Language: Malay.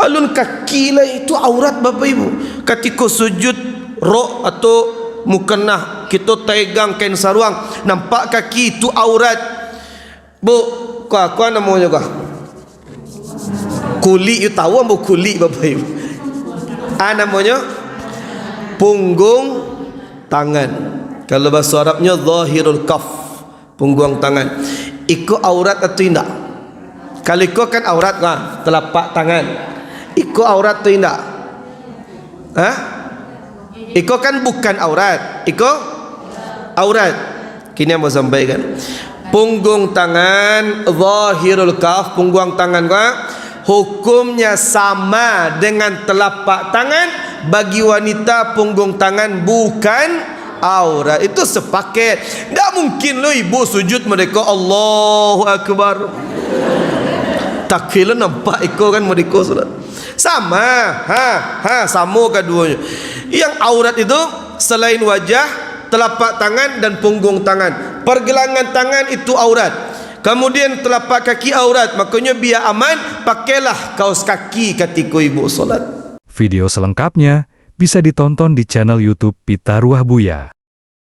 Alun kaki lah itu aurat Bapak Ibu. Ketika sujud rok atau mukennah, kita tegang kain saruang, nampak kaki itu aurat. Bu, kau namanya kau? Kulit, you tahu apa kulit Bapak Ibu? Namanya punggung tangan. Kalau bahasa Arabnya zahirul kaf, punggung tangan. Iko aurat atau tidak? Kalau iko kan aurat lah, telapak tangan. Iko aurat atau tidak? Iko kan bukan aurat. Iko aurat. Kini yang mau sampaikan. Punggung tangan, zahirul kaf, punggung tangan kau, hukumnya sama dengan telapak tangan. Bagi wanita punggung tangan bukan aurat. Itu sepaket. Tak mungkin lo ibu sujud mereka Allahu Akbar, tak kira nampak iko kan mereka sudah sama. Sama keduanya. Yang aurat itu selain wajah, telapak tangan dan punggung tangan. Pergelangan tangan itu aurat. Kemudian telapak kaki aurat. Makanya biar aman, pakailah kaos kaki ketika ibu solat. Video selengkapnya bisa ditonton di channel YouTube Pita Ruah Buya.